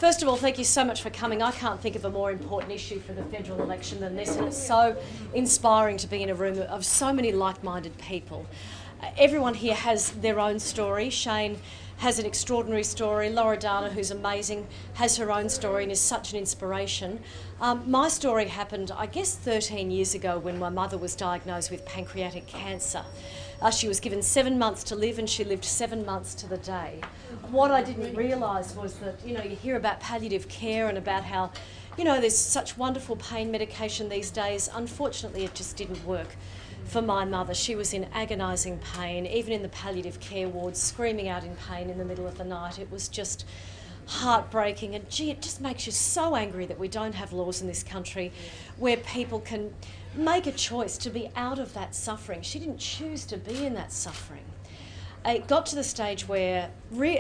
First of all, thank you so much for coming. I can't think of a more important issue for the federal election than this, and it's so inspiring to be in a room of so many like-minded people. Everyone here has their own story. Shayne has an extraordinary story. Loredana, who's amazing, has her own story and is such an inspiration. My story happened, I guess, 13 years ago when my mother was diagnosed with pancreatic cancer. She was given 7 months to live and she lived 7 months to the day. What I didn't realise was that, you hear about palliative care and about how, there's such wonderful pain medication these days. Unfortunately, it just didn't work for my mother. She was in agonising pain, even in the palliative care wards, screaming out in pain in the middle of the night. It was just heartbreaking, and gee, it just makes you so angry that we don't have laws in this country where people can make a choice to be out of that suffering. She didn't choose to be in that suffering. It got to the stage where,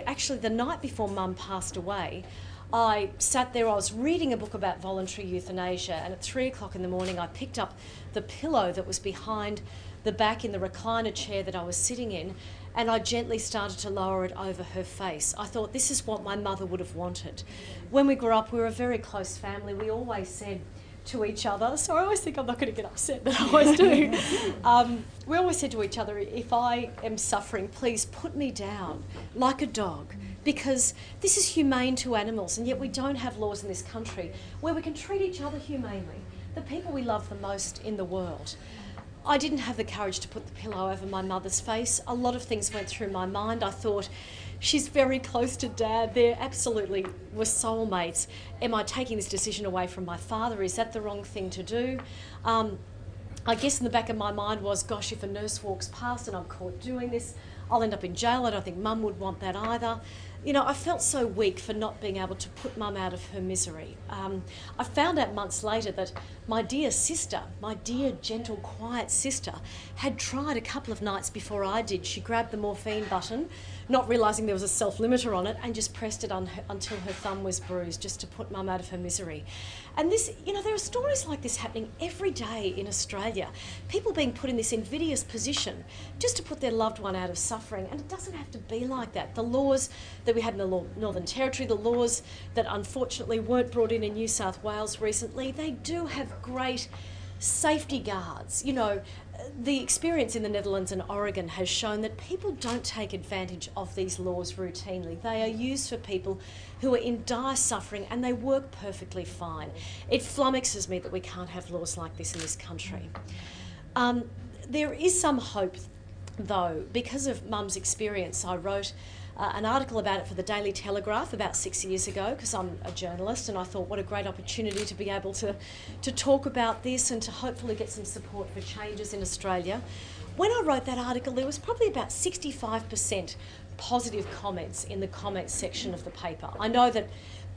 actually the night before Mum passed away, I sat there, I was reading a book about voluntary euthanasia, and at 3 o'clock in the morning I picked up the pillow that was behind the back in the recliner chair that I was sitting in, and I gently started to lower it over her face. I thought, this is what my mother would have wanted. When we grew up, we were a very close family. We always said to each other, so I always think I'm not going to get upset, but I always do. We always said to each other, if I am suffering, please put me down like a dog, because this is humane to animals, and yet we don't have laws in this country where we can treat each other humanely, the people we love the most in the world. I didn't have the courage to put the pillow over my mother's face. A lot of things went through my mind. I thought, she's very close to Dad. They absolutely were soulmates. Am I taking this decision away from my father? Is that the wrong thing to do? I guess in the back of my mind was, gosh, if a nurse walks past and I'm caught doing this, I'll end up in jail. I don't think Mum would want that either. I felt so weak for not being able to put Mum out of her misery. I found out months later that my dear sister, my dear, gentle, quiet sister, had tried a couple of nights before I did. She grabbed the morphine button, not realising there was a self-limiter on it, and just pressed it until her thumb was bruised, just to put Mum out of her misery. And this, there are stories like this happening every day in Australia. People being put in this invidious position just to put their loved one out of suffering, and it doesn't have to be like that. The laws that we had in the Northern Territory, the laws that unfortunately weren't brought in New South Wales recently, they do have great safety guards. The experience in the Netherlands and Oregon has shown that people don't take advantage of these laws routinely. They are used for people who are in dire suffering, and they work perfectly fine. It flummoxes me that we can't have laws like this in this country. There is some hope, though. Because of Mum's experience, I wrote an article about it for the Daily Telegraph about 6 years ago, because I'm a journalist, and I thought what a great opportunity to be able to talk about this and to hopefully get some support for changes in Australia. When I wrote that article, there was probably about 65% positive comments in the comments section of the paper. I know that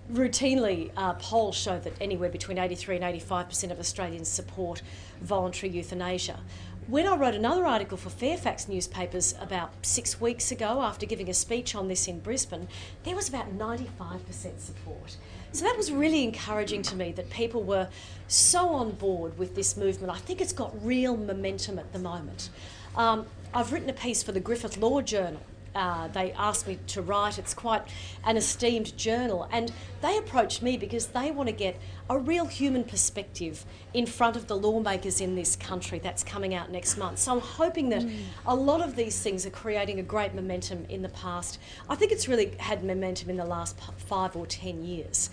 routinely polls show that anywhere between 83 and 85% of Australians support voluntary euthanasia. When I wrote another article for Fairfax newspapers about 6 weeks ago, after giving a speech on this in Brisbane, there was about 95% support. So that was really encouraging to me, that people were so on board with this movement. I think it's got real momentum at the moment. I've written a piece for the Griffith Law Journal. They asked me to write. It's quite an esteemed journal, and they approached me because they want to get a real human perspective in front of the lawmakers in this country. That's coming out next month. So I'm hoping that a lot of these things are creating a great momentum in the past. I think it's really had momentum in the last 5 or 10 years,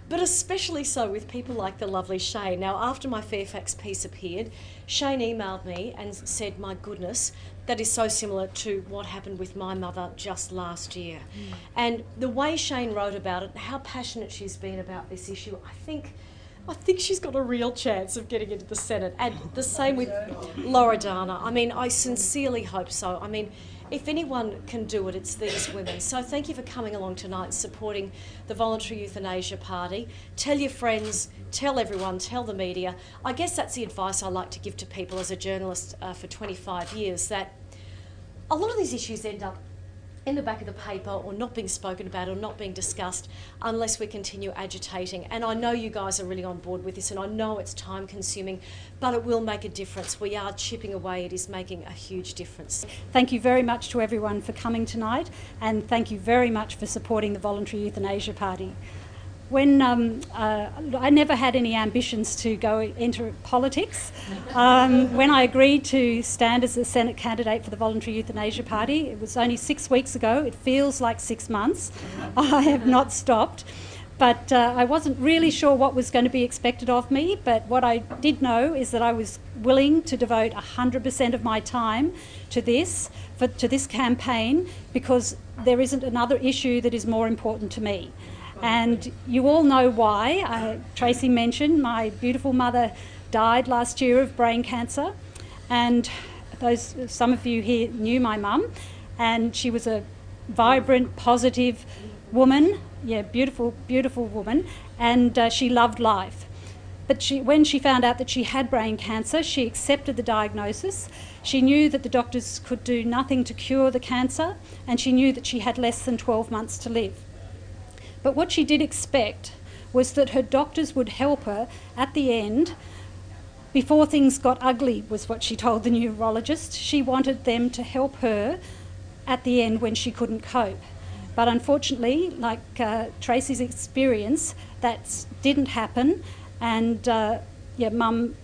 but especially so with people like the lovely Shayne. Now, after my Fairfax piece appeared, Shayne emailed me and said, my goodness, that is so similar to what happened with my mother just last year. And the way Shayne wrote about it, how passionate she's been about this issue, I think she's got a real chance of getting into the Senate. And the same with Loredana. I sincerely hope so. If anyone can do it, it's these women. So thank you for coming along tonight and supporting the Voluntary Euthanasia Party. Tell your friends, tell everyone, tell the media. I guess that's the advice I like to give to people as a journalist for 25 years, that a lot of these issues end up in the back of the paper or not being spoken about or not being discussed unless we continue agitating. And I know you guys are really on board with this, and I know it's time consuming, but it will make a difference. We are chipping away. It is making a huge difference. Thank you very much to everyone for coming tonight, and thank you very much for supporting the Voluntary Euthanasia Party. I never had any ambitions to go enter politics. When I agreed to stand as a Senate candidate for the Voluntary Euthanasia Party, it was only 6 weeks ago. It feels like 6 months. I have not stopped. But I wasn't really sure what was going to be expected of me, but what I did know is that I was willing to devote 100% of my time to this campaign, because there isn't another issue that is more important to me. And you all know why. Tracey mentioned my beautiful mother died last year of brain cancer, and some of you here knew my mum, and she was a vibrant, positive woman. Yeah, beautiful, beautiful woman, and she loved life. But when she found out that she had brain cancer, she accepted the diagnosis. She knew that the doctors could do nothing to cure the cancer, and she knew that she had less than 12 months to live. But what she did expect was that her doctors would help her at the end, before things got ugly, was what she told the neurologist. She wanted them to help her at the end when she couldn't cope. But unfortunately, like Tracey's experience, that didn't happen, and Mum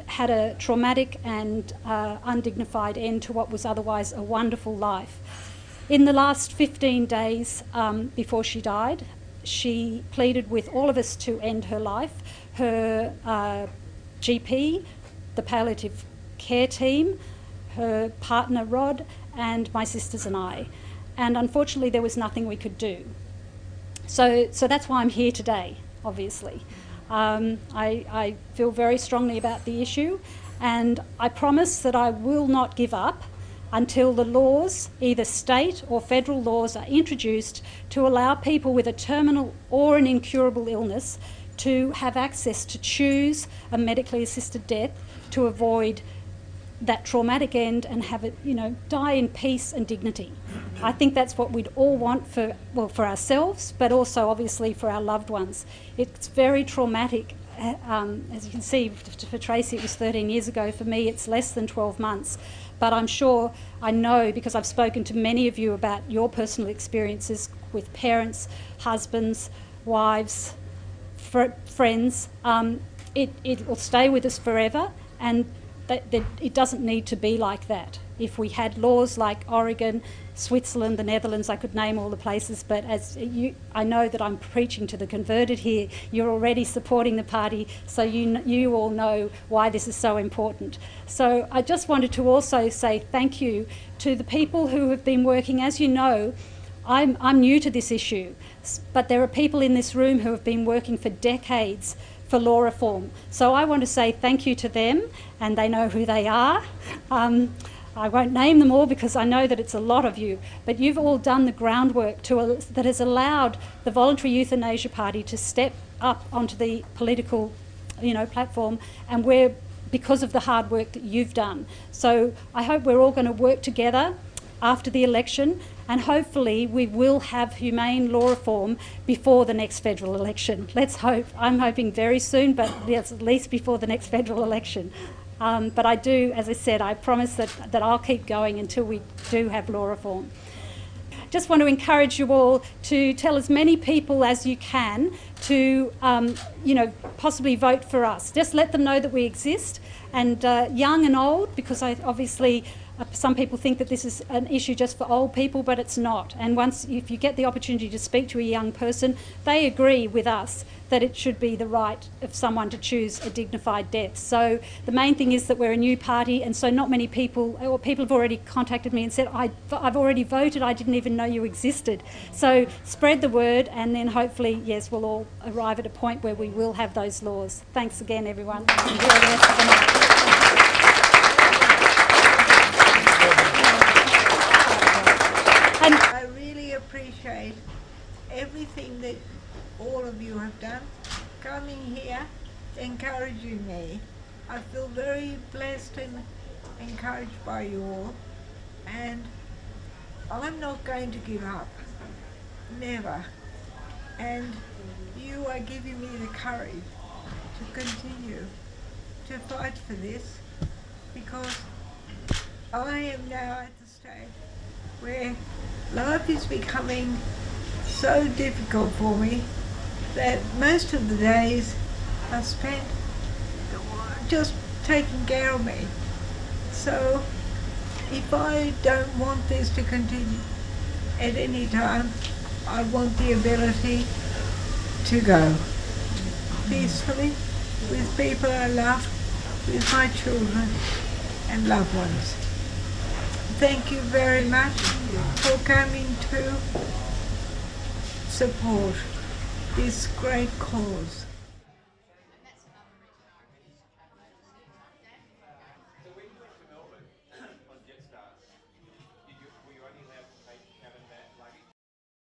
had a traumatic and undignified end to what was otherwise a wonderful life. In the last 15 days before she died, she pleaded with all of us to end her life. Her GP, the palliative care team, her partner Rod, and my sisters and I. And unfortunately there was nothing we could do. So that's why I'm here today, obviously. I feel very strongly about the issue, and I promise that I will not give up until the laws, either state or federal laws, are introduced to allow people with a terminal or an incurable illness to have access to choose a medically assisted death to avoid that traumatic end and have it, die in peace and dignity. I think that's what we'd all want for ourselves, but also obviously for our loved ones. It's very traumatic. As you can see, for Tracey it was 13 years ago. For me it's less than 12 months. But I know, because I've spoken to many of you about your personal experiences with parents, husbands, wives, friends. It will stay with us forever, and that it doesn't need to be like that. If we had laws like Oregon, Switzerland, the Netherlands, I could name all the places, but I know that I'm preaching to the converted here. You're already supporting the party, so you all know why this is so important. So I just wanted to also say thank you to the people who have been working. As you know, I'm new to this issue, but there are people in this room who have been working for decades for law reform. So I want to say thank you to them, and they know who they are. I won't name them all because I know that it's a lot of you, but you've all done the groundwork that has allowed the Voluntary Euthanasia Party to step up onto the political platform, and because of the hard work that you've done. So I hope we're all going to work together after the election, and hopefully we will have humane law reform before the next federal election. Let's hope. I'm hoping very soon, but yes, at least before the next federal election. But I do, as I said, I promise that I'll keep going until we do have law reform. Just want to encourage you all to tell as many people as you can to, possibly vote for us. Just let them know that we exist, and young and old, because obviously some people think that this is an issue just for old people, but it's not. And if you get the opportunity to speak to a young person, they agree with us that it should be the right of someone to choose a dignified death. So the main thing is that we're a new party, and so not many people, or people have already contacted me and said, I've already voted, I didn't even know you existed. So spread the word, and then hopefully, yes, we'll all arrive at a point where we will have those laws. Thanks again, everyone. Enjoy the rest of the night. I really appreciate everything that all of you have done, coming here, encouraging me. I feel very blessed and encouraged by you all, and I'm not going to give up, never. And you are giving me the courage to continue to fight for this, because I am now at the stage where life is becoming so difficult for me, that most of the days are spent just taking care of me. So if I don't want this to continue at any time, I want the ability to go peacefully with people I love, with my children and loved ones. Thank you very much for coming to support this great cause.